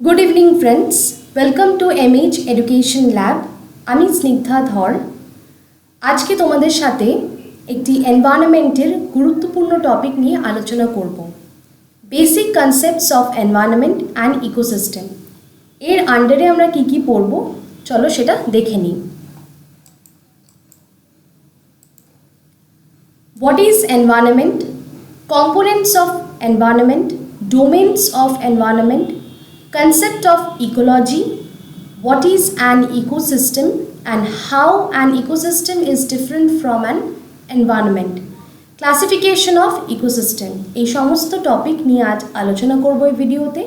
Good evening friends, welcome to MH Education Lab. আমি স্নিগ্ধা ধর। আজকে তোমাদের সাথে একটি এনভায়রনমেন্টের গুরুত্বপূর্ণ টপিক নিয়ে আলোচনা করব। Basic concepts of environment and ecosystem. এর আন্ডারে আমরা কি পড়ব চলো সেটা দেখে নিই। What is environment? Components of environment, domains of environment, concept of ecology, what is an ecosystem and how an ecosystem is different from an environment, classification of ecosystem। এই সমস্ত টপিক নিয়ে আজ আলোচনা করব এই ভিডিওতে।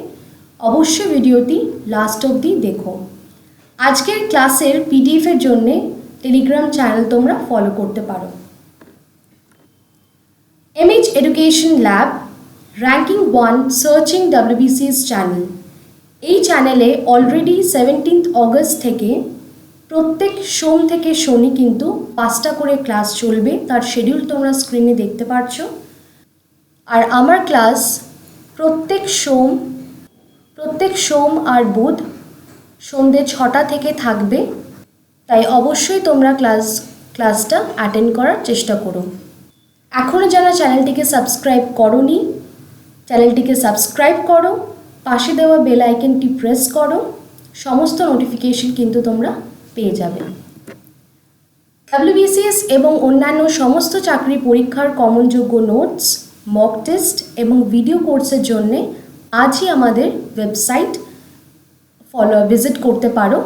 অবশ্যই ভিডিওটি লাস্ট অবধি দেখো। আজকের ক্লাসের পিডিএফ এর জন্য টেলিগ্রাম চ্যানেল তোমরা ফলো করতে পারো। MH Education Lab Ranking 1 Searching WBCS channel. এই চ্যানেলে অলরেডি 17 অগস্ট থেকে প্রত্যেক সোম থেকে শনি কিন্তু 5টা করে ক্লাস চলবে। তার শিডিউল তোমরা স্ক্রিনে দেখতে পাচ্ছ। আর আমার ক্লাস প্রত্যেক সোম আর বুধ সন্ধ্যে 6টা থেকে থাকবে। তাই অবশ্যই তোমরা ক্লাসটা অ্যাটেন্ড করার চেষ্টা করো। এখনও যারা চ্যানেলটিকে সাবস্ক্রাইব করোনি চ্যানেলটিকে সাবস্ক্রাইব করো, পাশে দেওয়া বেল আইকনটি প্রেস করো, সমস্ত নোটিফিকেশন কিন্তু তোমরা পেয়ে যাবে। WBCS এবং অন্যান্য সমস্ত চাকরি পরীক্ষার কমনযোগ্য নোটস, মক টেস্ট এবং ভিডিও কোর্সের জন্য আজই আমাদের ওয়েবসাইট ভিজিট করতে পারো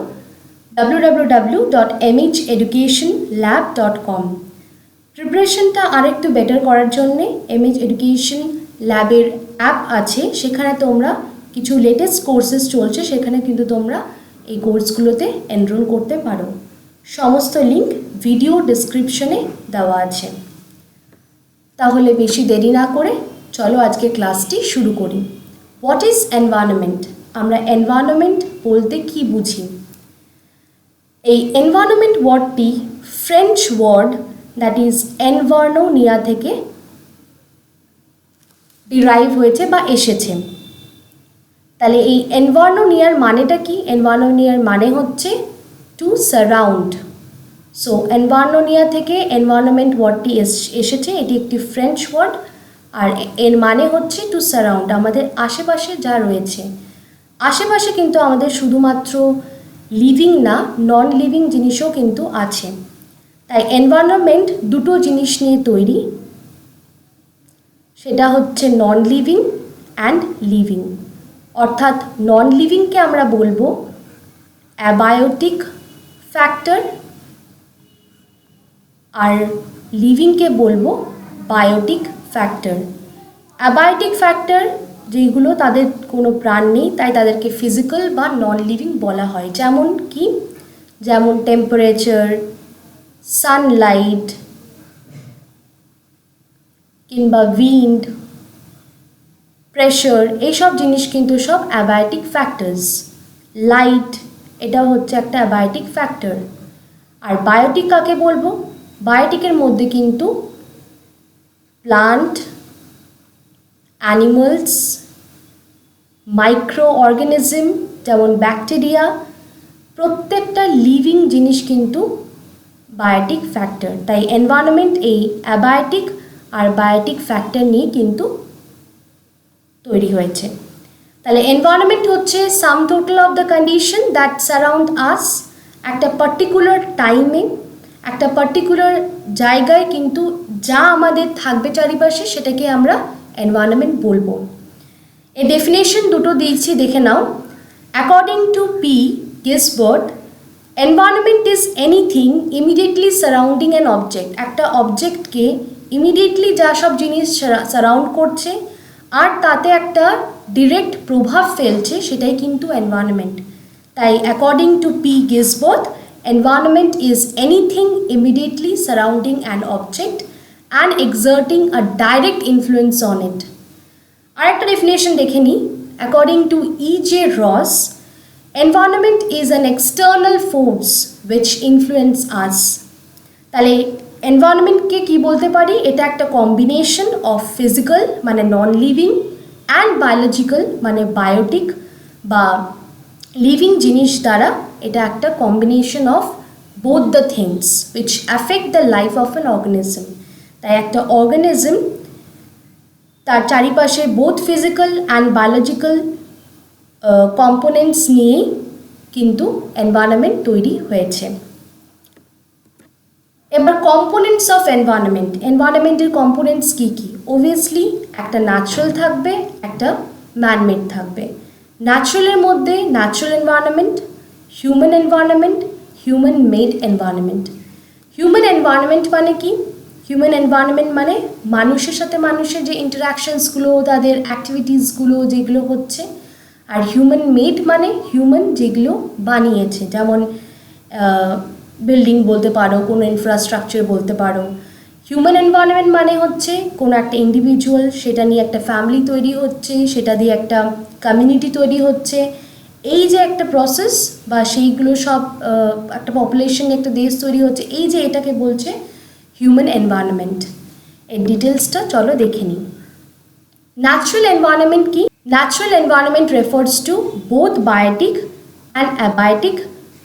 www.mheducationlab.com। প্রিপারেশনটা আরেকটু বেটার করার জন্যে MH এডুকেশন ল্যাবের অ্যাপ আছে, সেখানে তোমরা কিছু লেটেস্ট কোর্সেস চলছে, সেখানে কিন্তু তোমরা এই কোর্সগুলোতে এনরোল করতে পারো। সমস্ত লিঙ্ক ভিডিও ডেসক্রিপশনে দেওয়া আছে। তাহলে বেশি দেরি না করে চলো আজকে ক্লাসটি শুরু করি। What is environment? আমরা এনভায়রনমেন্ট বলতে কি বুঝি? এই এনভায়রনমেন্ট ওয়ার্ডটি ফ্রেঞ্চ ওয়ার্ড দ্যাট ইজ এনভার্নোনিয়া থেকে ডিরাইভ হয়েছে বা এসেছে। তাহলে এই এনভার্নোনিয়ার মানেটা কি? এনভার্নোনিয়ার মানে হচ্ছে টু সারাউন্ড। সো এনভার্নোনিয়া থেকে এনভায়রনমেন্ট ওয়ার্ডটি এসেছে। এটি একটি ফ্রেঞ্চ ওয়ার্ড আর এর মানে হচ্ছে টু সারাউন্ড, আমাদের আশেপাশে যা রয়েছে। আশেপাশে কিন্তু আমাদের শুধুমাত্র লিভিং না, নন লিভিং জিনিসও কিন্তু আছে। তাই এনভায়রনমেন্ট দুটো জিনিস নিয়ে তৈরি, সেটা হচ্ছে নন লিভিং অ্যান্ড লিভিং। অর্থাৎ নন লিভিংকে আমরা বলবো অ্যাবায়োটিক ফ্যাক্টর আর লিভিংকে বলবো বায়োটিক ফ্যাক্টর। অ্যাবায়োটিক ফ্যাক্টর যেগুলো তাদের কোনো প্রাণ নেই, তাই তাদেরকে ফিজিক্যাল বা নন লিভিং বলা হয়। যেমন কি? যেমন টেম্পারেচার, সানলাইট কিংবা উইন্ড, প্রেশার, এইসব জিনিস কিন্তু সব অ্যাবায়োটিক ফ্যাক্টরস। লাইট, এটাও হচ্ছে একটা অ্যাবায়োটিক ফ্যাক্টর। আর বায়োটিক কাকে বলবো? বায়োটিকের মধ্যে কিন্তু প্লান্ট, অ্যানিমালস, মাইক্রো অর্গানিজম যেমন ব্যাকটেরিয়া, প্রত্যেকটা লিভিং জিনিস কিন্তু বায়োটিক ফ্যাক্টর। তাই এনভায়রনমেন্ট এই অ্যাবায়োটিক আর বায়োটিক ফ্যাক্টর নিয়ে কিন্তু তৈরি হয়েছে। তাহলে এনভায়রনমেন্ট হচ্ছে sum total of the condition that surround us. একটা পার্টিকুলার টাইমে, একটা পার্টিকুলার জায়গায় কিন্তু যা আমাদের থাকবে চারিপাশে, সেটাকে আমরা এনভায়রনমেন্ট বলবো। এই ডেফিনেশন দুটো দিয়েছি, দেখে নাও। According to P Gisbert, environment is anything immediately surrounding an object. একটা অবজেক্টকে ইমিডিয়েটলি যা সব জিনিস সারাউন্ড করছে আর তাতে একটা ডিরেক্ট প্রভাব ফেলছে, সেটাই কিন্তু এনভায়রনমেন্ট। তাই according to P Gisbert, environment is anything immediately surrounding an object and exerting a direct influence on it. আর একটা ডেফিনেশন দেখে নিই। According to E.J. Ross, environment is an external force which influence us। তাহলে এনভায়রনমেন্টকে কি বলতে পারি? এটা একটা কম্বিনেশন অফ ফিজিক্যাল মানে নন লিভিং অ্যান্ড বায়োলজিক্যাল মানে বায়োটিক বা লিভিং জিনিস দ্বারা এটা একটা combination of both the things which affect the life of an organism. তাই একটা অর্গানিজম তার চারিপাশে both physical and biological components নিয়েই কিন্তু এনভায়রনমেন্ট তৈরি হয়েছে। এবার কম্পোনেন্টস অফ এনভায়রনমেন্টের কম্পোনেন্টস কী কী? অবভিয়াসলি একটা ন্যাচারাল থাকবে, একটা ম্যানমেড থাকবে। ন্যাচারালের মধ্যে natural environment, human made environment. Human environment মানে কি? হিউম্যান এনভায়রনমেন্ট মানে মানুষের সাথে মানুষের যে ইন্টারাকশনসগুলো, তাদের অ্যাক্টিভিটিসগুলো যেগুলো হচ্ছে। আর হিউম্যান মেড মানে হিউম্যান যেগুলো বানিয়েছে, যেমন বিল্ডিং বলতে পারো, কোনো ইনফ্রাস্ট্রাকচার বলতে পারো। হিউম্যান এনভায়রনমেন্ট মানে হচ্ছে কোনো একটা ইন্ডিভিজুয়াল, সেটা নিয়ে একটা ফ্যামিলি তৈরি হচ্ছে, সেটা দিয়ে একটা কমিউনিটি তৈরি হচ্ছে। এই যে একটা প্রসেস বা সেইগুলো সব একটা পপুলেশন, একটা দেশ তৈরি হচ্ছে, এই যে এটাকে বলছে হিউম্যান এনভায়রনমেন্ট। এর ডিটেলসটা চলো দেখে নিই। ন্যাচারাল এনভায়রনমেন্ট কি? Natural environment refers to both biotic and abiotic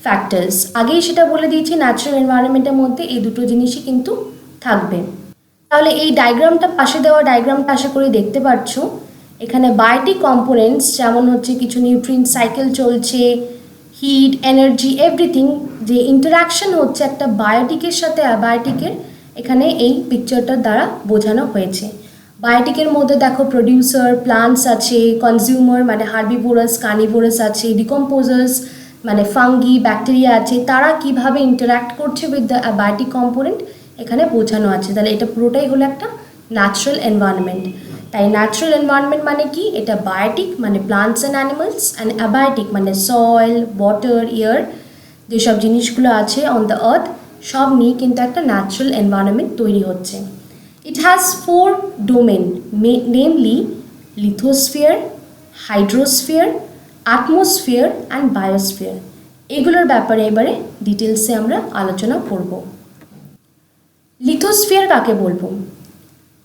factors. আগেই সেটা বলে দিয়েছি, ন্যাচারাল এনভায়রনমেন্টের মধ্যে এই দুটো জিনিসই কিন্তু থাকবে। তাহলে এই ডায়াগ্রামটা, পাশে দেওয়া ডায়াগ্রামটা আশা করি দেখতে পাচ্ছ। এখানে বায়োটিক কম্পোনেন্টস যেমন হচ্ছে কিছু নিউট্রিয়েন্ট সাইকেল চলছে, হিট, এনার্জি, এভরিথিং যে ইন্টারাকশন হচ্ছে একটা বায়োটিকের সাথে অ্যাবায়োটিকের, এখানে এই পিকচারটার দ্বারা বোঝানো হয়েছে। বায়োটিকের মধ্যে দেখো প্রডিউসার প্লান্টস আছে, কনজিউমার মানে হার্বিভোরাস, কার্নিভোরাস আছে, ডিকম্পোজার্স মানে ফাঙ্গি, ব্যাকটেরিয়া আছে। তারা কিভাবে ইন্টারাক্ট করছে উইথ দ্য অ্যাবায়োটিক কম্পোনেন্ট এখানে বোঝানো আছে। তাহলে এটা পুরোটাই হলো একটা ন্যাচারাল এনভায়রনমেন্ট। তাই ন্যাচারাল এনভায়রনমেন্ট মানে কি? এটা বায়োটিক মানে plants and animals, and abiotic মানে সয়েল, ওয়াটার, এয়ার, যেসব জিনিসগুলো আছে অন দ্য আর্থ, সব নিয়ে কিন্তু একটা ন্যাচারাল এনভায়রনমেন্ট তৈরি হচ্ছে। It has 4 domain, namely lithosphere, hydrosphere, atmosphere and biosphere. এগুলোর ব্যাপারে এবারে ডিটেলসে আমরা আলোচনা করব। লিথোস্ফিয়ার কাকে বলবো?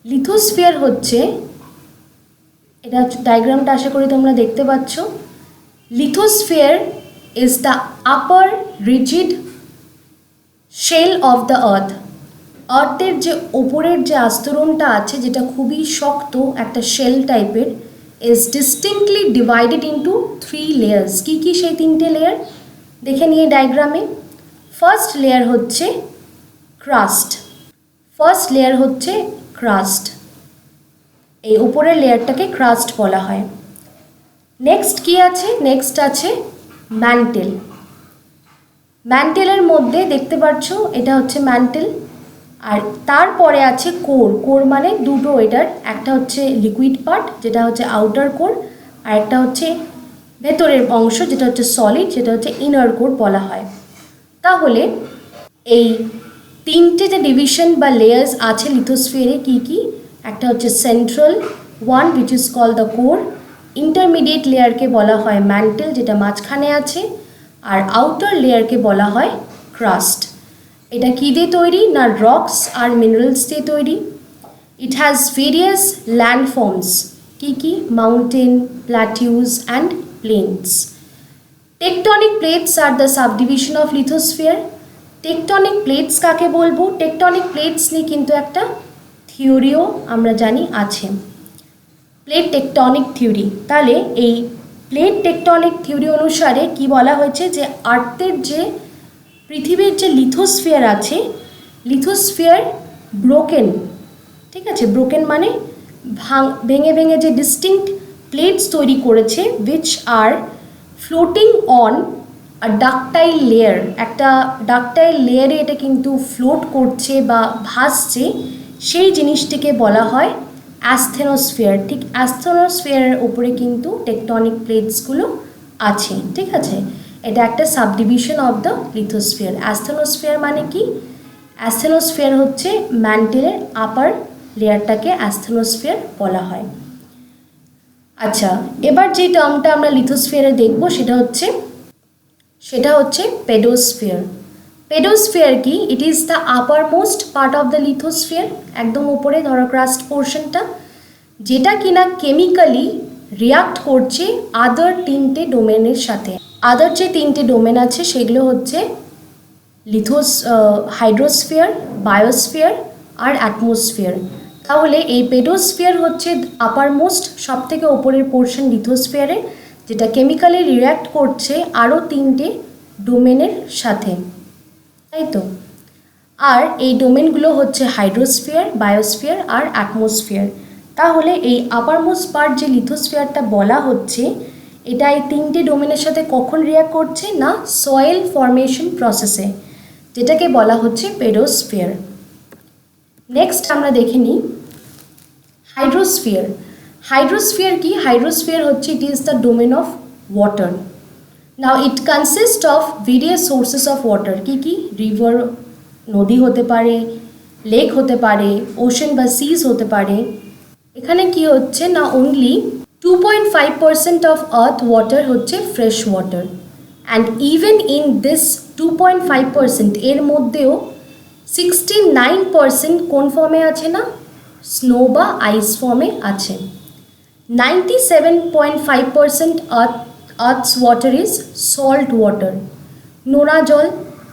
লিথোস্ফিয়ার হচ্ছে, এটা ডায়াগ্রামটা আশা করি তোমরা দেখতে পাচ্ছ। Lithosphere is the upper rigid shell of the earth. আর্থের যে ওপরের যে আস্তরণটা আছে, যেটা খুবই শক্ত একটা শেল টাইপের, is distinctly divided into 3 layers. কী কী সেই 3টে লেয়ার দেখে নিয়ে ডায়াগ্রামে। ফার্স্ট লেয়ার হচ্ছে ক্রাস্ট। এই উপরের লেয়ারটাকে ক্রাস্ট বলা হয়। নেক্সট কি আছে? নেক্সট আছে ম্যান্টেল। ম্যান্টেলের মধ্যে দেখতে পাচ্ছ এটা হচ্ছে ম্যান্টেল। আর তারপরে আছে কোর। কোর মানে দুটো, এটার একটা হচ্ছে লিকুইড পার্ট যেটা হচ্ছে আউটার কোর, আর একটা হচ্ছে ভেতরের অংশ যেটা হচ্ছে সলিড, যেটা হচ্ছে ইনার কোর বলা হয়। তাহলে এই 3টে যে ডিভিশন বা লেয়ার্স আছে লিথোস্ফিয়ারে কী কী? একটা হচ্ছে central one which is call the core, intermediate লেয়ারকে বলা হয় ম্যান্টেল যেটা মাঝখানে আছে, আর আউটার লেয়ারকে বলা হয় ক্রাস্ট। এটা কী দিয়ে তৈরি? না রকস আর মিনারেলস দিয়ে তৈরি। It has various landforms. কী কী? Mountain, plateaus and plains. Tectonic plates are the subdivision of lithosphere. Tectonic plates কাকে বলবো? টেকটনিক প্লেটস নিয়ে কিন্তু একটা থিওরিও আমরা জানি আছে, প্লেট টেকটনিক থিওরি। তাহলে এই প্লেট টেকটনিক থিওরি অনুসারে কি বলা হয়েছে? যে আর্থের যে পৃথিবীর যে লিথোস্ফিয়ার আছে, লিথোস্ফিয়ার ব্রোকেন, ঠিক আছে, ব্রোকেন মানে ভেঙে ভেঙে যে ডিস্টিংক্ট প্লেটস তৈরি করেছে, which are floating on a ductile layer. একটা ডাকটাইল লেয়ারে এটা কিন্তু ফ্লোট করছে বা ভাসছে, সেই জিনিসটিকে বলা হয় অ্যাস্থেনোস্ফিয়ার। ঠিক অ্যাস্থেনোস্ফিয়ারের উপরে কিন্তু টেকটনিক প্লেটসগুলো আছে, ঠিক আছে। এটা একটা subdivision of the lithosphere. Asthenosphere মানে কি? অ্যাস্থেনোস্ফিয়ার হচ্ছে ম্যান্টেলের আপার লেয়ারটাকে অ্যাস্থেনোস্ফিয়ার বলা হয়। আচ্ছা, এবার যে টার্মটা আমরা লিথোস্ফিয়ারে দেখব সেটা হচ্ছে পেডোস্ফিয়ার। পেডোস্ফিয়ার কি? ইট is the upper most part of the lithosphere, একদম উপরে ধরো ক্রাস্ট পোর্শনটা, যেটা কিনা কেমিক্যালি রিয়াক্ট করছে আদার তিনটে ডোমেনের সাথে। আদার যে তিনটে ডোমেন আছে সেগুলো হচ্ছে হাইড্রোস্ফিয়ার, বায়োস্ফিয়ার আর অ্যাটমসফিয়ার। তাহলে এই পেডোস্ফিয়ার হচ্ছে আপার মোস্ট সবথেকে ওপরের পোর্শন লিথোস্ফিয়ারে, যেটা কেমিক্যালি রিয়্যাক্ট করছে আরও তিনটে ডোমেনের সাথে, তাই তো। আর এই ডোমেনগুলো হচ্ছে হাইড্রোস্ফিয়ার, বায়োস্ফিয়ার আর অ্যাটমসফিয়ার। তাহলে এই আপার মোস্ট পার্ট যে লিথোস্ফিয়ারটা বলা হচ্ছে, এটা এই তিনটে ডোমেনের সাথে কখন রিয়্যাক্ট করছে না সয়েল ফর্মেশন প্রসেসে, যেটাকে বলা হচ্ছে পেডোস্ফিয়ার। নেক্সট আমরা দেখে নিই হাইড্রোস্ফিয়ার। হাইড্রোস্ফিয়ার কি? হাইড্রোস্ফিয়ার হচ্ছে ইট is the domain of water. Now it consist of various sources of water. কি কি? রিভার, নদী হতে পারে, লেক হতে পারে, ওশেন বা সিজ হতে পারে। এখানে কি হচ্ছে না অনলি 2.5% অফ আর্থ ওয়াটার হচ্ছে fresh water, and even in this 2.5% এর মধ্যেও 69% কোন ফর্মে আছে না স্নো বা আইস ফর্মে আছে। 97.5% earth's water is salt water, নোনা জল,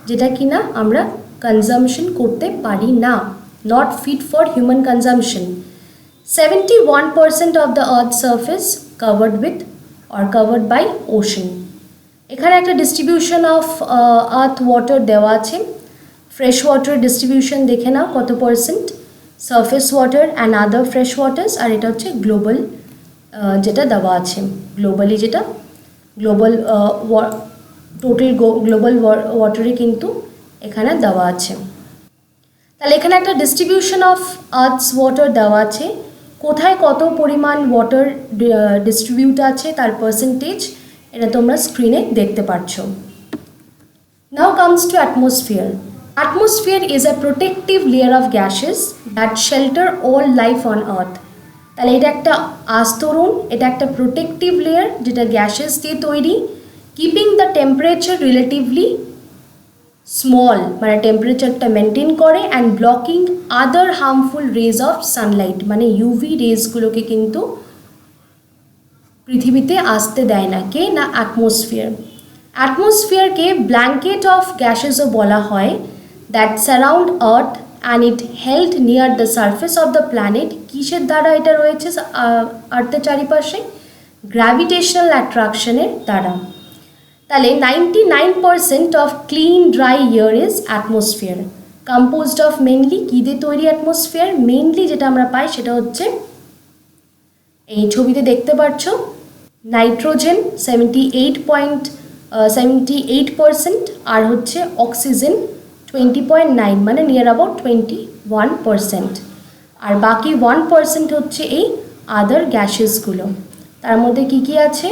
যেটা কিনা আমরা কনজামশন করতে পারি না, not fit for human consumption. 71% of the earth's surface covered with or covered by ocean. এখানে একটা ডিস্ট্রিবিউশন অফ আর্থ ওয়াটার দেওয়া আছে। ফ্রেশ ওয়াটার ডিস্ট্রিবিউশন দেখে নাও কত percent, surface water and other fresh waters, আর এটা হচ্ছে গ্লোবাল যেটা দেওয়া আছে, গ্লোবালি যেটা গ্লোবাল টোটাল গ্লোবাল ওয়াটারে কিন্তু এখানে দেওয়া আছে। তাহলে এখানে একটা ডিস্ট্রিবিউশন অফ আর্থস ওয়াটার দেওয়া আছে, কোথায় কত পরিমাণ ওয়াটার ডিস্ট্রিবিউট আছে তার পার্সেন্টেজ এটা তোমরা স্ক্রিনে দেখতে পাচ্ছ। নাও comes to atmosphere. Atmosphere is a protective layer of gases that shelter all life on earth. তাহলে এটা একটা আস্তরণ, এটা একটা প্রোটেক্টিভ লেয়ার যেটা গ্যাসেস দিয়ে তৈরি, keeping the temperature relatively small, মানে টেম্পারেচারটা মেনটেন করে, and blocking other harmful rays of sunlight, মানে ইউভি রেজগুলোকে কিন্তু পৃথিবীতে আসতে দেয় না। কে না অ্যাটমসফিয়ার। অ্যাটমসফিয়ারকে ব্ল্যাঙ্কেট অফ গ্যাসেসও বলা হয়, that surround earth and it held near the surface of the planet. কিসের দ্বারা এটা রয়েছে আর্থের চারিপাশে? গ্র্যাভিটেশনাল অ্যাট্রাকশনের দ্বারা। তাহলে 99% of clean dry air is atmosphere, composed of mainly কী দিয়ে তৈরি অ্যাটমসফিয়ার? মেনলি যেটা আমরা পাই সেটা হচ্ছে এই ছবিতে দেখতে পাচ্ছ, নাইট্রোজেন 78% আর হচ্ছে অক্সিজেন 20.9, মানে নিয়ার অ্যাবাউট 21%, আর বাকি 1% হচ্ছে এই আদার গ্যাসেসগুলো। তার মধ্যে কি কি আছে?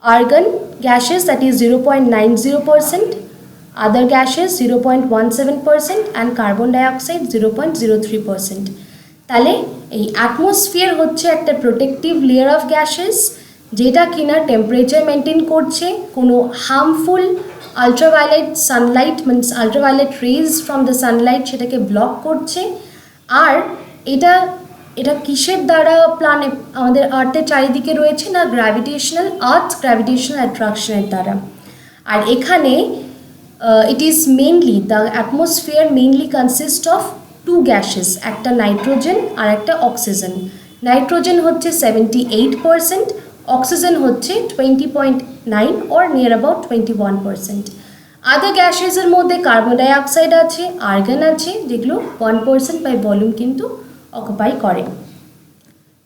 argon gases, that is 0.90%, other gases 0.17%, and carbon dioxide 0.03%. তাহলে এই অ্যাটমসফিয়ার হচ্ছে একটা প্রোটেক্টিভ লেয়ার অফ গ্যাসেস যেটা কিনা টেম্পারেচার মেনটেন করছে, কোনো harmful ultraviolet sunlight means ultraviolet rays from the sunlight সেটাকে ব্লক করছে। আর এটা কিসের দ্বারা প্ল্যানেট আমাদের আর্থের চারিদিকে রয়েছে না আর্থ গ্র্যাভিটেশনাল অ্যাট্রাকশনের দ্বারা। আর এখানে it is mainly the atmosphere mainly consist of two gases, একটা নাইট্রোজেন আর একটা অক্সিজেন। নাইট্রোজেন হচ্ছে 78%, অক্সিজেন হচ্ছে 20.9 or নিয়ার অ্যাবাউট 21%। আদার গ্যাসেসের মধ্যে কার্বন ডাইঅক্সাইড আছে, আর্গন আছে, যেগুলো 1% বাই ভলিউম কিন্তু অকুপাই করে।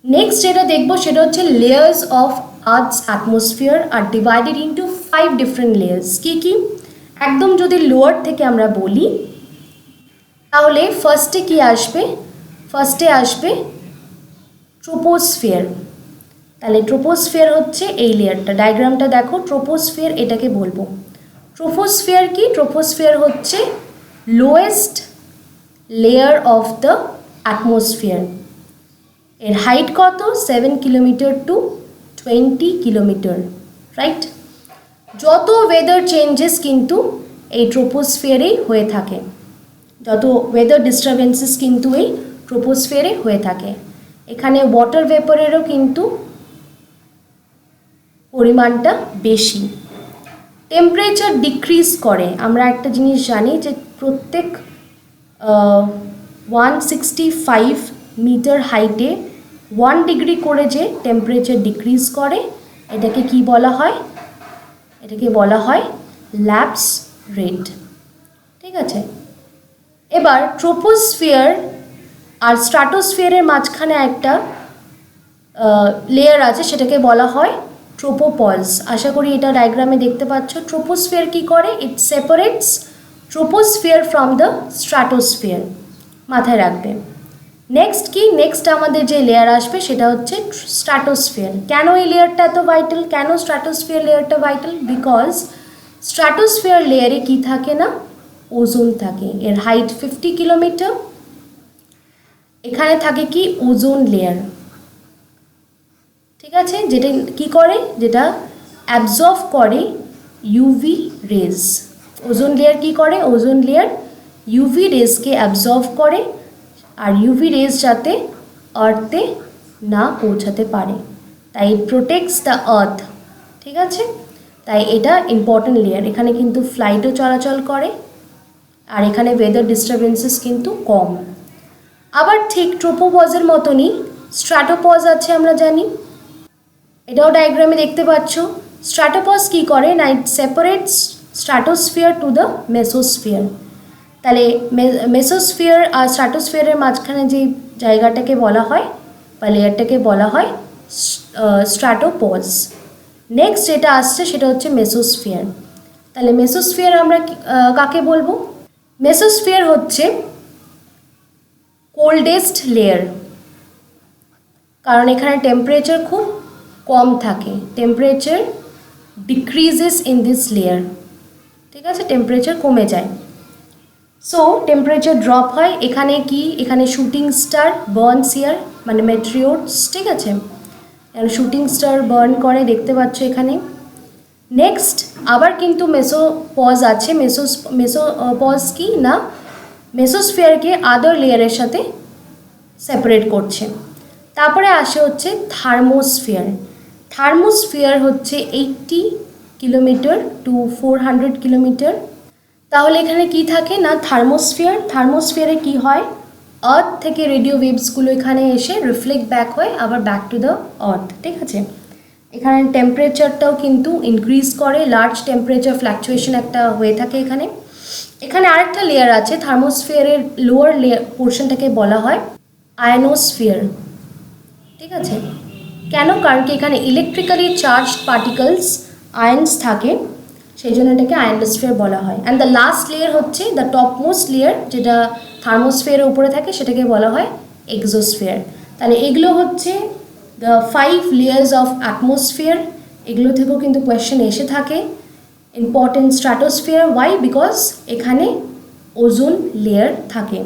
নেক্সট যেটা দেখবো সেটা হচ্ছে layers of earth's atmosphere are divided into 5 different layers. কী কী? একদম যদি লোয়ার থেকে আমরা বলি তাহলে ফার্স্টে কি আসবে? ফার্স্টে আসবে ট্রোপোস্ফিয়ার। তাহলে ট্রোপোস্ফিয়ার হচ্ছে এই লেয়ারটা, ডায়াগ্রামটা দেখো, ট্রোপোস্ফিয়ার এটাকে বলবো। ট্রোপোস্ফিয়ার কি? ট্রোপোস্ফিয়ার হচ্ছে lowest layer of the atmosphere. এর হাইট কত? 7 কিলোমিটার টু 20 কিলোমিটার, রাইট? যত ওয়েদার চেঞ্জেস কিন্তু এই ট্রোপোস্ফিয়ারেই হয়ে থাকে, যত ওয়েদার ডিস্টারবেন্সেস কিন্তু এই ট্রোপোস্ফিয়ারে হয়ে থাকে। এখানে ওয়াটার ভেপরেরও কিন্তু পরিমাণটা বেশি। টেম্পারেচার ডিক্রিজ করে, আমরা একটা জিনিস জানি যে প্রত্যেক 165 মিটার হাইটে 1 ডিগ্রি করে যে টেম্পারেচার ডিক্রিজ করে এটাকে কি বলা হয়? এটাকে বলা হয় ল্যাপস রেট। ঠিক আছে, এবার ট্রোপোস্ফিয়ার আর স্ট্র্যাটোস্ফিয়ারের মাঝখানে একটা লেয়ার আছে, সেটাকে বলা হয় ট্রোপোপজ। আশা করি এটা ডায়াগ্রামে দেখতে পাচ্ছ। ট্রোপোস্ফিয়ার কি করে? It separates troposphere from the stratosphere, মাথায় রাখবে। নেক্সট কি? নেক্সট আমাদের যে লেয়ার আসবে সেটা হচ্ছে স্ট্র্যাটোস্ফিয়ার। কেন এই লেয়ারটা এত ভাইটাল? কেন স্ট্র্যাটোস্ফিয়ার লেয়ারটা ভাইটাল? বিকজ স্ট্র্যাটোস্ফিয়ার লেয়ারে কি থাকে না? ওজোন থাকে। এর হাইট 50 কিলোমিটার। এখানে থাকে কি? Ozone layer. ঠিক আছে, যেটা কি করে? যেটা অ্যাবজর্ব করে ইউভি রেজ। ওজোন লেয়ার কি করে? ওজোন লেয়ার ইউভি রেজকে অ্যাবজর্ব করে, আর ইউভি রেজ যাতে আর্থে না পৌঁছাতে পারে, তাই ইট প্রোটেক্টস দ্য আর্থ। ঠিক আছে, তাই এটা ইম্পর্টেন্ট লেয়ার। এখানে কিন্তু ফ্লাইটও চলাচল করে, আর এখানে ওয়েদার ডিস্টারবেন্সেস কিন্তু কম। আবার ঠিক ট্রোপোপজের মতনই স্ট্র্যাটোপজ আছে, আমরা জানি। এটাও ডায়াগ্রামে দেখতে পাচ্ছ। স্ট্র্যাটোপজ কি করে না? It separates stratosphere to the mesosphere. তাহলে মেসোস্ফিয়ার আর স্ট্র্যাটোস্ফিয়ারের মাঝখানে যে জায়গাটাকে বলা হয় বা লেয়ারটাকে বলা হয় স্ট্র্যাটোপজ। নেক্সট যেটা আসছে সেটা হচ্ছে মেসোস্ফিয়ার। তাহলে মেসোস্ফিয়ার আমরা কাকে বলবো? মেসোস্ফিয়ার হচ্ছে কোল্ডেস্ট লেয়ার, কারণ এখানে টেম্পারেচার খুব কম থাকে। Temperature decreases in this layer. ঠিক আছে, টেম্পারেচার কমে যায়। সো টেম্পারেচার ড্রপ হয়। এখানে কি? এখানে শুটিং স্টার বার্নস হিয়ার, মানে মেটেরিয়র্স। ঠিক আছে, শুটিং স্টার বার্ন করে, দেখতে পাচ্ছ এখানে। নেক্সট আবার কিন্তু মেসোপজ আছে। মেসোপজ কি না? মেসোস্ফিয়ারকে আদার লেয়ারের সাথে সেপারেট করছে। তারপরে আসে হচ্ছে থার্মোস্ফিয়ার। থার্মোস্ফিয়ার হচ্ছে 80 কিলোমিটার টু 400 কিলোমিটার। তাহলে এখানে কি থাকে না? থার্মোস্ফিয়ারে কি হয়? আর্থ থেকে রেডিও ওয়েভসগুলো এখানে এসে রিফ্লেক্ট ব্যাক হয়, আবার ব্যাক টু দ্য আর্থ। ঠিক আছে, এখানে টেম্পারেচারটাও কিন্তু ইনক্রিজ করে। লার্জ টেম্পারেচার ফ্ল্যাকচুয়েশন একটা হয়ে থাকে এখানে। এখানে আরেকটা লেয়ার আছে, থার্মোস্ফিয়ারের লোয়ার লেয়ার পোর্শনটাকে বলা হয় আয়নোস্ফিয়ার। ঠিক আছে, কেন? কারণ কি এখানে ইলেকট্রিক্যালি চার্জ পার্টিকলস আয়ন্স থাকে, সেই জন্য এটাকে আয়নোস্ফিয়ার বলা হয়। অ্যান্ড দ্য লাস্ট লেয়ার হচ্ছে দ্য টপ মোস্ট লেয়ার, যেটা থার্মোস্ফিয়ারের উপরে থাকে, সেটাকে বলা হয় এক্সোস্ফিয়ার। তাহলে এগুলো হচ্ছে দ্য 5 লেয়ার্স অফ অ্যাটমসফিয়ার। এগুলো থেকেও কিন্তু কোয়েশ্চেন এসে থাকে। Important stratosphere, why? বিকজ এখানে ওজোন লেয়ার থাকে।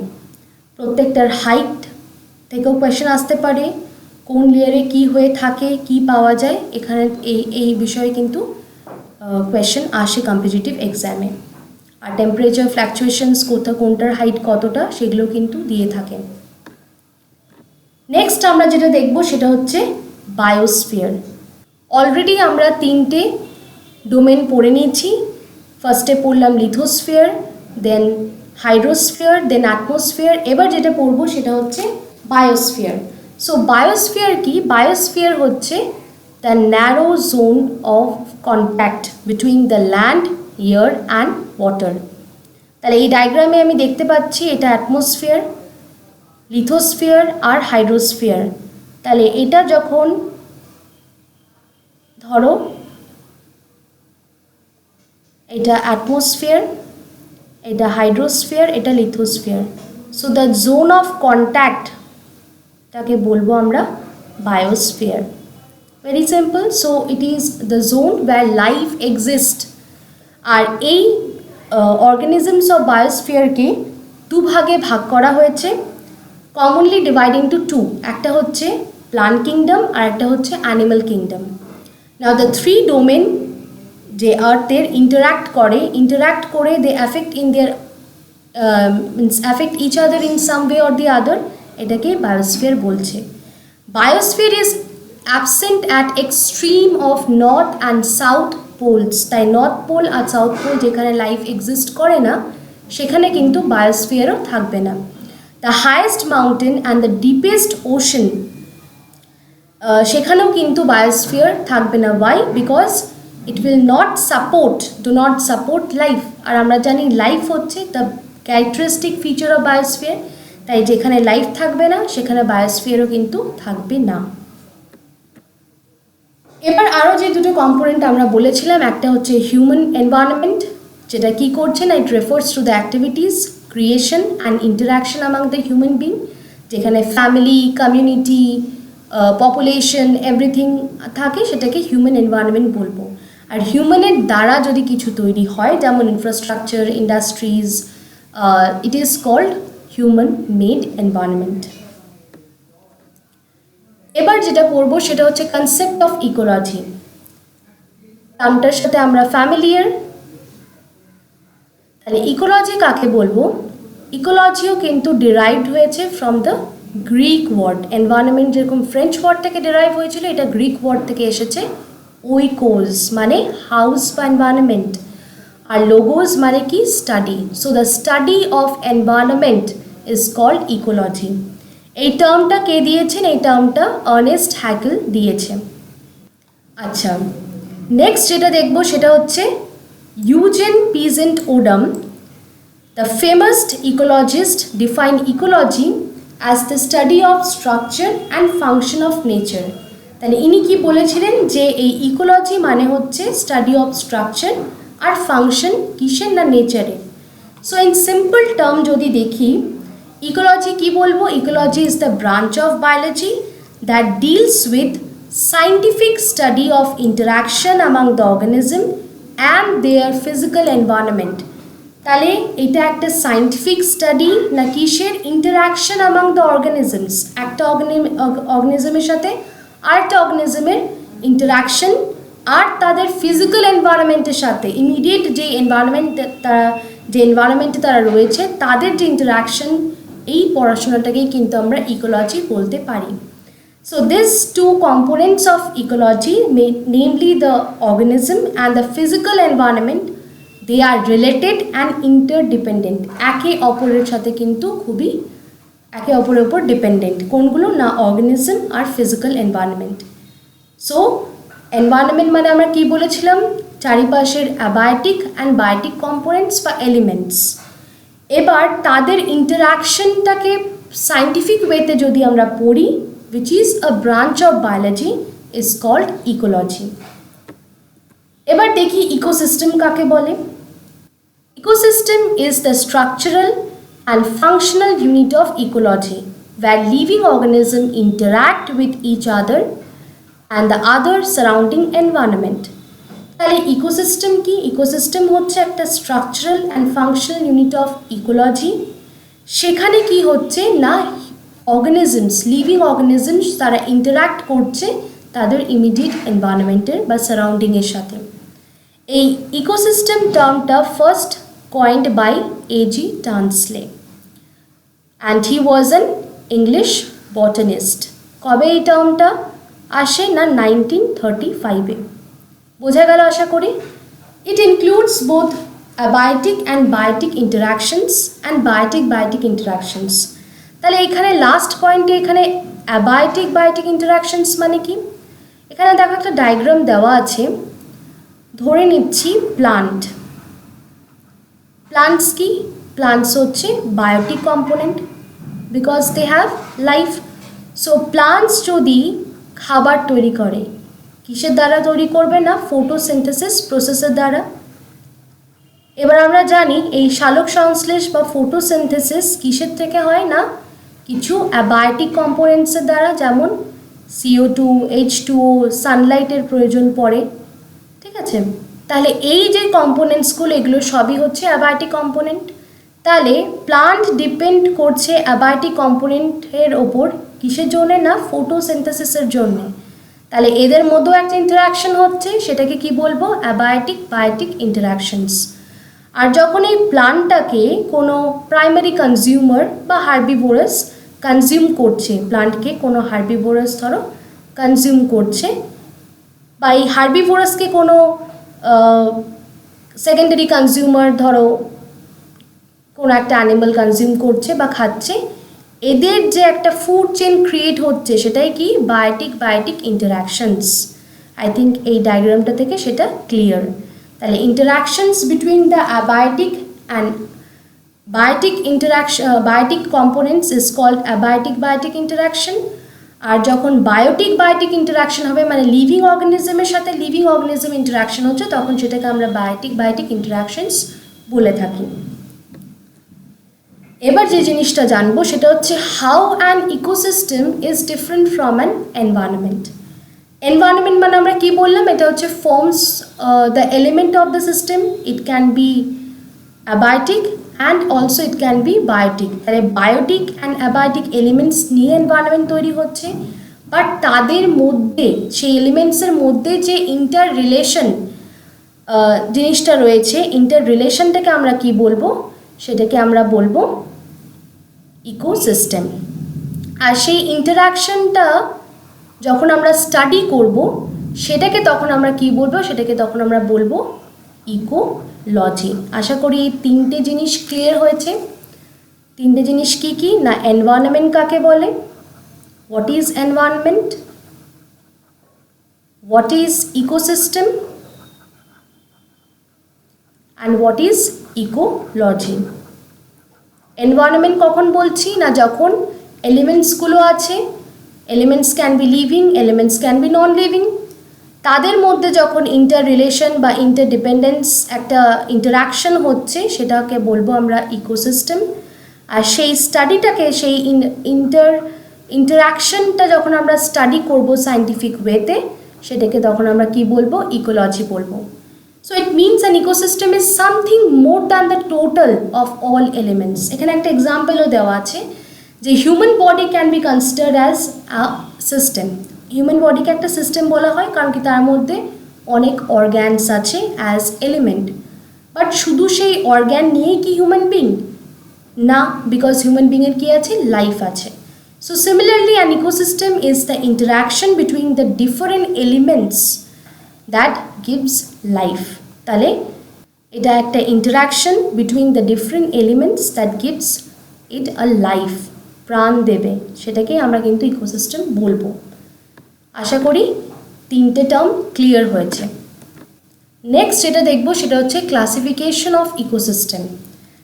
প্রত্যেকটার হাইট থেকেও কোয়েশ্চেন আসতে পারে, কোন লেয়ারে কি হয়ে থাকে, কি পাওয়া যায়, এখানে এই বিষয়ে কিন্তু কোয়েশ্চেন আসে কম্পিটিটিভ এক্সামে। আর টেম্পারেচার ফ্ল্যাকচুয়েশনস কোনটার হাইট কতটা, সেগুলো কিন্তু দিয়ে থাকে। নেক্সট আমরা যেটা দেখব সেটা হচ্ছে বায়োস্ফিয়ার। অলরেডি আমরা 3টে ডোমেন পড়ে নিয়েছি। ফার্স্টে পড়লাম লিথোস্ফিয়ার, দেন হাইড্রোস্ফিয়ার, দেন অ্যাটমসফিয়ার। এবার যেটা পড়বো সেটা হচ্ছে বায়োস্ফিয়ার। সো বায়োস্ফিয়ার কি? বায়োস্ফিয়ার হচ্ছে the narrow zone of contact between the land, air and water. তাহলে এই ডায়াগ্রামে আমি দেখতে পাচ্ছি এটা অ্যাটমসফিয়ার, লিথোস্ফিয়ার আর হাইড্রোস্ফিয়ার। তাহলে এটা যখন ধরো এটা অ্যাটমসফিয়ার, এটা হাইড্রোস্ফিয়ার, এটা lithosphere. So the zone of contact তাকে বলবো আমরা biosphere. Very simple. So it is the zone where life exist. আর এই অর্গানিজমস অফ বায়োস্ফিয়ারকে দুভাগে ভাগ করা হয়েছে, কমনলি ডিভাইডিং টু 2। একটা হচ্ছে প্লান্ট কিংডম আর একটা হচ্ছে animal kingdom. Now the 3 domain যে আর্থের ইন্টারাক্ট করে they affect in their affect each other in some way or the other, এটাকে বায়োস্ফিয়ার বলছে। Biosphere is absent at extreme of north and south poles. তাই north pole আর south pole যেখানে life exist করে না সেখানে কিন্তু বায়োস্ফিয়ারও থাকবে না। The highest mountain and the deepest ocean, সেখানেও কিন্তু বায়োস্ফিয়ার থাকবে না। Why? Because it will not support life. আর আমরা জানি লাইফ হচ্ছে the characteristic feature of biosphere. তাই যেখানে লাইফ থাকবে না সেখানে বায়োস্ফিয়ারও কিন্তু থাকবে না। এবার আরও যে দুটো কম্পোনেন্ট আমরা বলেছিলাম, একটা হচ্ছে হিউম্যান এনভায়রনমেন্ট, যেটা কি করছে না, it refers to the activities, creation and interaction among the human being, যেখানে ফ্যামিলি, কমিউনিটি, পপুলেশন এভরিথিং থাকে, সেটাকে হিউম্যান এনভায়রনমেন্ট বলবো। আর হিউম্যানের দ্বারা যদি কিছু তৈরি হয়, যেমন infrastructure, industries, it is called human made environment. এবার যেটা পড়বো সেটা হচ্ছে কনসেপ্ট অফ ইকোলজি। টার্মটার সাথে আমরা ফ্যামিলিয়ার। তাহলে ইকোলজি কাকে বলবো? ইকোলজিও কিন্তু ডিরাইভড হয়েছে from the Greek word. Environment যেরকম ফ্রেঞ্চ ওয়ার্ড থেকে ডিরাইভ হয়েছিল, এটা গ্রিক ওয়ার্ড থেকে এসেছে। ওইকোজ মানে হাউস বা এনভায়রনমেন্ট, আর লোগোজ মানে কি? Study. So the study of environment is called ecology. এই টার্মটা কে দিয়েছেন? এই টার্মটা আর্নেস্ট হ্যাকেল দিয়েছে। আচ্ছা, নেক্সট যেটা দেখবো সেটা হচ্ছে Eugene Pleasants Odum, the famous ecologist, define ecology as the study of structure and function of nature. তাহলে ইনি কি বলেছিলেন? যে এই ইকোলজি মানে হচ্ছে স্টাডি অফ স্ট্রাকচার আর ফাংশন, কিসের? না নেচারের। সো ইন সিম্পল টার্ম যদি দেখি, ইকোলজি কি বলবো? Ecology is the branch of biology that deals with scientific study of interaction among the organism and their physical environment. তাহলে এটা একটা সাইন্টিফিক স্টাডি না কিসের? ইন্টারাকশন অ্যামাং দ্য অর্গানিজমস, একটা অর্গানিজমের সাথে আরেকটা অর্গানিজমের ইন্টারাকশন, আর তাদের ফিজিক্যাল এনভায়রনমেন্টের সাথে ইমিডিয়েট যে এনভায়রনমেন্টে তারা রয়েছে তাদের যে ইন্টারাকশন, এই পড়াশোনাটাকেই কিন্তু আমরা ইকোলজি বলতে পারি। So these two components of ecology, namely the organism and the physical environment, they are related and interdependent. একে অপরের সাথে কিন্তু খুবই একে অপরের উপর ডিপেন্ডেন্ট। কোনগুলো? না অর্গানিজম আর ফিজিক্যাল এনভায়রনমেন্ট। সো এনভায়রনমেন্ট মানে আমরা কি বলেছিলাম? চারিপাশের অ্যাবায়োটিক অ্যান্ড বায়োটিক কম্পোনেন্টস বা এলিমেন্টস। এবার তাদের ইন্টারাকশনটাকে সাইন্টিফিক ওয়েতে যদি আমরা পড়ি, which is a branch of biology, is called ecology. এবার দেখি ইকোসিস্টেম কাকে বলে। Ecosystem is the structural and functional unit of ecology where living organisms interact with each other and the other surrounding environment. তাহলে ecosystem কি? Ecosystem হচ্ছে একটা structural and functional unit of ecology. সেখানে কি হচ্ছে না অর্গানিজমস, লিভিং অর্গানিজমস তারা interact করছে তাদের ইমিডিয়েট এনভায়রনমেন্টের বা সারাউন্ডিংয়ের সাথে। এই ইকোসিস্টেম টার্মটা first coined by A.G. Tansley and he was an English botanist. কবে এই টার্মটা আসে? না 1935-এ। বোঝা গেল আশা করি। It includes both abiotic and biotic interactions and biotic interactions. তাহলে এখানে লাস্ট পয়েন্টে এখানে অ্যাবায়োটিক ইন্টারাকশনস মানে কি? এখানে দেখো একটা ডায়াগ্রাম দেওয়া আছে। ধরে নিচ্ছি প্লান্টস কি? প্লান্টস হচ্ছে biotic component because they have life. So plants যদি খাবার তৈরি করে, কিসের দ্বারা তৈরি করবে? না ফটোসিনথেসিস প্রসেসের দ্বারা। এবার আমরা জানি এই সালোক সংশ্লেষ বা ফটোসিনথেসিস কিসের থেকে হয়? না কিছু অ্যাবায়োটিক কম্পোনেন্টসের দ্বারা, যেমন CO2, H2O, সানলাইটের প্রয়োজন পড়ে। ঠিক আছে, তাহলে এই যে কম্পোনেন্টসগুলো এগুলো সবই হচ্ছে অ্যাবায়োটিক কম্পোনেন্ট। তাহলে প্লান্ট ডিপেন্ড করছে অ্যাবায়োটিক কম্পোনেন্টের ওপর কিসের জন্য? না ফটোসিনথেসিসের জন্য। তাহলে এদের মধ্যেও একটা ইন্টারাকশন হচ্ছে, সেটাকে কি বলবো? Abiotic Biotique interactions. আর যখন এই প্লান্টটাকে কোনো প্রাইমারি কনজিউমার বা হার্বিভোরাস কনজিউম করছে, প্লান্টকে কোনো হার্বিভোরাস ধরো কনজিউম করছে, বা এই হার্বিভোরাসকে কোনো সেকেন্ডারি কনজিউমার, ধরো কোনো একটা অ্যানিমাল কনজিউম করছে বা খাচ্ছে, এদের যে একটা ফুড চেন ক্রিয়েট হচ্ছে সেটাই কি বায়োটিক ইন্টারাকশনস। আই থিঙ্ক এই ডায়াগ্রামটা থেকে সেটা ক্লিয়ার। তাহলে interactions between the abiotic and biotic components is called abiotic interaction. আর যখন বায়োটিক ইন্টারাকশন হবে, মানে লিভিং অর্গানিজমের সাথে লিভিং অর্গানিজম ইন্টারাকশন হচ্ছে, তখন সেটাকে আমরা বায়োটিক ইন্টারাকশনস বলে থাকি। এবার যে জিনিসটা জানবো সেটা হচ্ছে how an ecosystem is different from an environment. Environment মানে আমরা কি বললাম, এটা হচ্ছে forms the element of the system. It can be abiotic and also it can be biotic. তাহলে বায়োটিক অ্যান্ড অ্যাবায়োটিক এলিমেন্টস নিয়ে এনভায়রনমেন্ট তৈরি হচ্ছে, বাট তাদের মধ্যে, সেই এলিমেন্টসের মধ্যে যে ইন্টার রিলেশন জিনিসটা রয়েছে, ইন্টার রিলেশনটাকে আমরা কি বলবো, সেটাকে আমরা বলবো ইকোসিস্টেম। আর সেই ইন্টারাকশনটা যখন আমরা স্টাডি করব, সেটাকে তখন আমরা কি বলবো, সেটাকে তখন আমরা বলবো ইকোলজি। আশা করি এই তিনটে জিনিস ক্লিয়ার হয়েছে। তিনটে জিনিস কি কি না, এনভায়রনমেন্ট কাকে বলে, what is environment, what is ecosystem, and what is ecology. Environment কখন বলছি না, যখন এলিমেন্টসগুলো আছে, elements can be living, elements can be non living, তাদের মধ্যে যখন ইন্টার রিলেশন বা ইন্টারডিপেন্ডেন্স, একটা ইন্টারাকশন হচ্ছে, সেটাকে বলবো আমরা ইকোসিস্টেম। আর সেই স্টাডিটাকে, সেই ইন্টারাকশনটা যখন আমরা স্টাডি করব সায়েন্টিফিক ওয়েতে, সেটাকে তখন আমরা কি বলবো, ইকোলজি বলবো। So it means an ecosystem is something more than the total of all elements. এখানে একটা এক্সাম্পলও দেওয়া আছে যে human body can be considered as a system. Human বডিকে একটা সিস্টেম বলা হয় কারণ কি তার মধ্যে অনেক অর্গ্যানস আছে অ্যাজ এলিমেন্ট। বাট শুধু সেই অর্গ্যান নিয়েই কি হিউম্যান বিং না, বিকজ হিউম্যান বিংয়ের কি আছে, লাইফ আছে। So similarly an ecosystem is the interaction between the different elements that gives life. তাহলে এটা একটা interaction between the different elements that gives it a life, প্রাণ দেবে, সেটাকেই আমরা কিন্তু ইকোসিস্টেম বলবো। আশা করি তিনটে টার্ম ক্লিয়ার হয়েছে। নেক্সট যেটা দেখবো সেটা হচ্ছে ক্লাসিফিকেশন অফ ইকোসিস্টেম।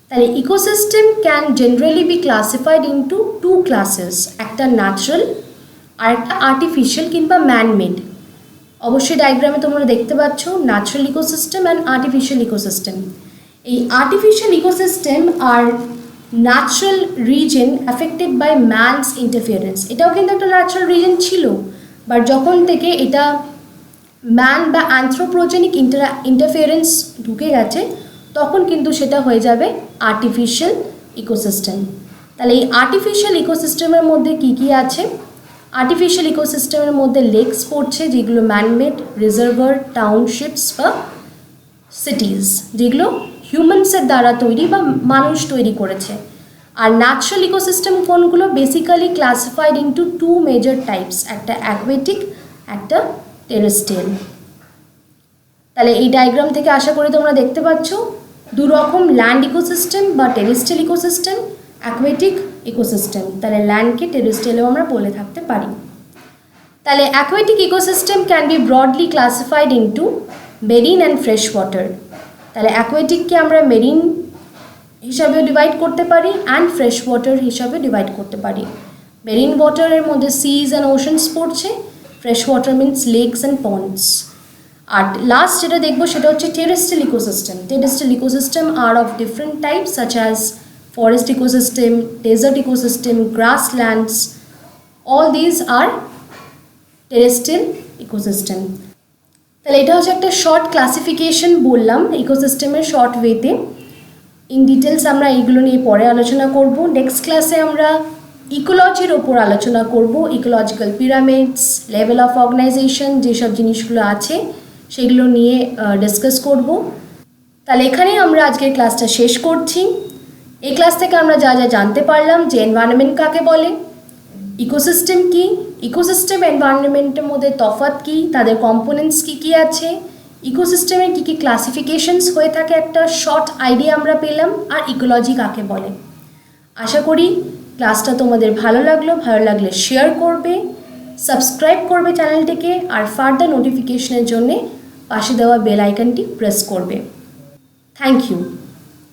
তাহলে ecosystem can generally be classified into two classes, একটা ন্যাচারাল আর একটা আর্টিফিশিয়াল কিংবা ম্যানমেড। অবশ্যই ডায়াগ্রামে তোমরা দেখতে পাচ্ছ natural ecosystem and artificial ecosystem. এই আর্টিফিশিয়াল ইকোসিস্টেম আর natural region affected by man's interference. এটাও কিন্তু একটা ন্যাচারাল রিজন ছিল, বাট যখন থেকে এটা ম্যান বা অ্যানথ্রোপোজেনিক ইন্টারফিয়ারেন্স ঢুকে গেছে, তখন কিন্তু সেটা হয়ে যাবে আর্টিফিশিয়াল ইকোসিস্টেম। তাহলে এই আর্টিফিশিয়াল ইকোসিস্টেমের মধ্যে কি কি আছে, আর্টিফিশিয়াল ইকোসিস্টেমের মধ্যে লেকস পড়ছে, যেগুলো ম্যানমেড, রিজার্ভার, টাউনশিপস বা সিটিজ, যেগুলো হিউম্যানসের দ্বারা তৈরি বা মানুষ তৈরি করেছে। আর ন্যাচারাল ইকোসিস্টেম কোনগুলো, basically classified into two major types, একটা অ্যাকুয়াটিক, একটা টেরেস্ট্রিয়াল। তাহলে এই ডায়াগ্রাম থেকে আশা করি তোমরা দেখতে পাচ্ছ দু রকম, ল্যান্ড ইকোসিস্টেম বা টেরেস্ট্রিয়াল ইকোসিস্টেম, অ্যাকুয়াটিক ইকোসিস্টেম। তাহলে ল্যান্ডকে টেরেস্ট্রিয়ালও আমরা বলে থাকতে পারি। তাহলে aquatic ecosystem can be broadly classified into marine and fresh water. তাহলে অ্যাকুয়াটিককে আমরা মেরিন হিসাবেও ডিভাইড করতে পারি অ্যান্ড ফ্রেশ ওয়াটার হিসাবে ডিভাইড করতে পারি। মেরিন ওয়াটারের মধ্যে সিজ অ্যান্ড ওশানস পড়ছে, fresh water means lakes and ponds. আর লাস্ট যেটা দেখবো সেটা হচ্ছে টেরেস্ট্রিয়াল ইকোসিস্টেম। টেরেস্ট্রিয়াল ইকোসিস্টেম আর of different types such as forest ecosystem, desert ecosystem, grasslands, all these are terrestrial ecosystem. তাহলে এটা হচ্ছে একটা শর্ট ক্লাসিফিকেশন বললাম ইকোসিস্টেমের শর্ট ওয়েতে। ইন ডিটেলস আমরা এইগুলো নিয়ে পরে আলোচনা করব। নেক্সট ক্লাসে আমরা ইকোলজির ওপর আলোচনা করব, ecological pyramids, level of organisation, যেসব জিনিসগুলো আছে সেগুলো নিয়ে ডিসকাস করব। তাহলে এখানেই আমরা আজকের ক্লাসটা শেষ করছি। এই ক্লাস থেকে আমরা যা যা জানতে পারলাম যে এনভায়রনমেন্ট কাকে বলে, ইকোসিস্টেম কি, ইকোসিস্টেম এনভায়রনমেন্টের মধ্যে তফাৎ কী, তাদের কম্পোনেন্টস কী কী আছে, ইকোসিস্টেমের কী কী ক্লাসিফিকেশনস হয়ে থাকে একটা শর্ট আইডিয়া আমরা পেলাম, আর ইকোলজি কাকে বলে। আশা করি ক্লাসটা তোমাদের ভালো লাগলে শেয়ার করবে, সাবস্ক্রাইব করবে চ্যানেলটিকে, আর ফার্দার নোটিফিকেশনের জন্যে পাশে দেওয়া বেল আইকনটি প্রেস করবে। Thank you.